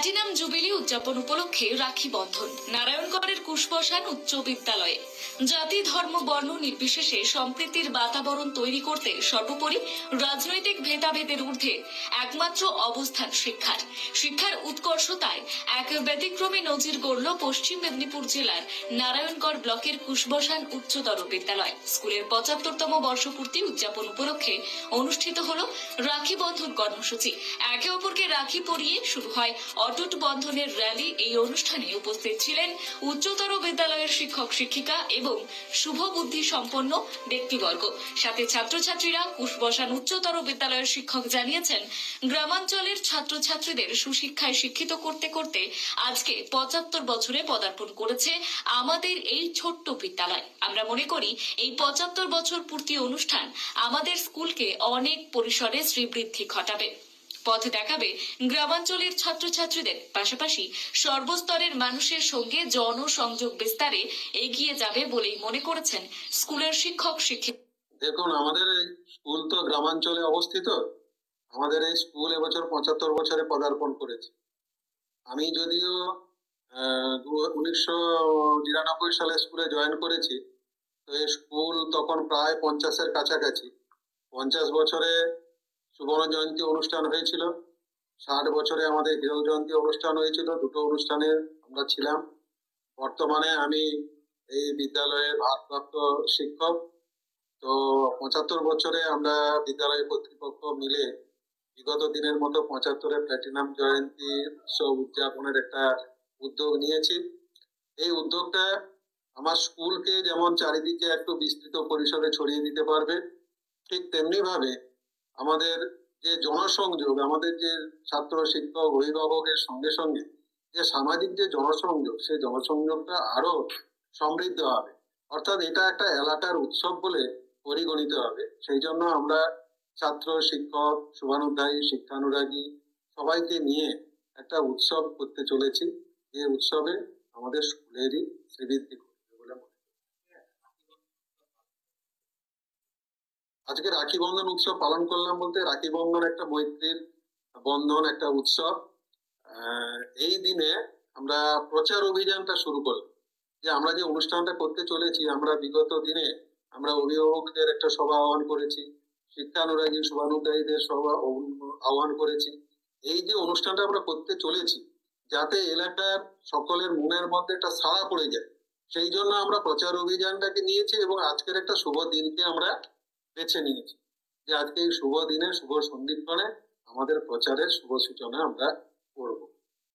Platinum jubilee উদযাপন উপলক্ষে রাখি বন্ধন নারায়ণগড়ের কুশবসান উচ্চ বিদ্যালয়ে জাতি ধর্ম বর্ণ নির্বিশেষে সম্প্রীতির বাতাবরণ তৈরি করতে সর্বোপরি রাজনৈতিক ভেদাভেদের ঊর্ধ্বে একমাত্র অবস্থান শিক্ষার উৎকর্ষতায় এক ব্যতিক্রমী নজির গড়ল পশ্চিম মেদিনীপুর জেলার নারায়ণগড় ব্লকের কুশবসান উচ্চতর বিদ্যালয়। স্কুলের ৭৫তম বর্ষপূর্তি উদযাপন উপলক্ষে অনুষ্ঠিত হল রাখি বন্ধন কর্মসূচি। একে অপরকে রাখি পরিয়ে শুরু হয় অটুট বন্ধনের র্যালি। এই অনুষ্ঠানে উপস্থিত ছিলেন উচ্চতর বিদ্যালয়ের শিক্ষক শিক্ষিকা এবং শুভ বুদ্ধি সম্পন্ন ব্যক্তিবর্গ, সাথে ছাত্রছাত্রীরা। কুশবসান উচ্চতর বিদ্যালয়ের শিক্ষক জানিয়েছেন, গ্রামাঞ্চলের ছাত্রছাত্রীদের সুশিক্ষায় শিক্ষিত করতে করতে আজকে ৭৫ বছরে পদার্পণ করেছে আমাদের এই ছোট্ট বিদ্যালয়। আমরা মনে করি এই ৭৫ বছর পূর্তি অনুষ্ঠান আমাদের স্কুলকে অনেক পরিসরে শ্রীবৃদ্ধি ঘটাবে, পথ দেখাবে গ্রামাঞ্চলের ছাত্রছাত্রীদের, পাশাপাশি সর্বস্তরের মানুষের সঙ্গে জনসংযোগ বিস্তারে এগিয়ে যাবে বলেই মনে করেছেন স্কুলের শিক্ষক শিক্ষিকা। দেখুন, আমাদের এই স্কুল তো গ্রামাঞ্চলে অবস্থিত। আমাদের এই স্কুল এবছর ৭৫ বছরে পদার্পণ করেছে। আমি যদিও ১৯৯৯ সালে স্কুলে জয়েন করেছি, তো এই স্কুল তখন প্রায় ৫০-এর কাছাকাছি। ৫০ বছরে সুবর্ণ জয়ন্তী অনুষ্ঠান হয়েছিল, ৬০ বছরে আমাদের হীরক জয়ন্তী অনুষ্ঠান হয়েছিল। দুটো অনুষ্ঠানে আমরা ছিলাম। বর্তমানে আমি এই বিদ্যালয়ের ভারপ্রাপ্ত শিক্ষক। তো ৭৫ বছরে আমরা বিদ্যালয় কর্তৃপক্ষ মিলে বিগত দিনের মতো ৭৫-এর প্ল্যাটিনাম জয়ন্তী উৎসব উদযাপনের একটা উদ্যোগ নিয়েছি। এই উদ্যোগটা আমার স্কুলকে যেমন চারিদিকে একটু বিস্তৃত পরিসরে ছড়িয়ে দিতে পারবে, ঠিক তেমনি ভাবে আমাদের যে জনসংযোগ, আমাদের যে ছাত্র শিক্ষক অভিভাবকের সঙ্গে সঙ্গে যে সামাজিক যে জনসংযোগ, সেই জনসংযোগটা আরো সমৃদ্ধ হবে। অর্থাৎ এটা একটা এলাকার উৎসব বলে পরিগণিত হবে। সেই জন্য আমরা ছাত্র শিক্ষক শুভানুধ্যায়ী শিক্ষানুরাগী সবাইকে নিয়ে একটা উৎসব করতে চলেছি। যে উৎসবে আমাদের স্কুলেরই শ্রীবৃদ্ধি করবে বলে মনে করি। আজকে রাখি বন্ধন উৎসব পালন করলাম বলতে, রাখি বন্ধন একটা মৈত্রীর বন্ধন, একটা উৎসব। এই দিনে আমরা প্রচার অভিযানটা শুরু করলাম যে আমরা যে অনুষ্ঠানটা করতে চলেছি, আমরা বিগত দিনে আমরা অভিভাবকদের একটা সভা আহ্বান করেছি, শিক্ষানুরাগী শুভানুধ্যায়ীদের সভা আহ্বান করেছি। এই যে অনুষ্ঠানটা আমরা করতে চলেছি, যাতে এলাকার সকলের মনের মধ্যে একটা সাড়া পড়ে যায়, সেই জন্য আমরা প্রচার অভিযানটাকে নিয়েছি এবং আজকের একটা শুভ দিনকে আমরা বেছে নিয়েছি যে আজকে এই শুভ দিনে শুভ সন্ধিক্ষণে আমাদের প্রচারের শুভ সূচনা আমরা করবো।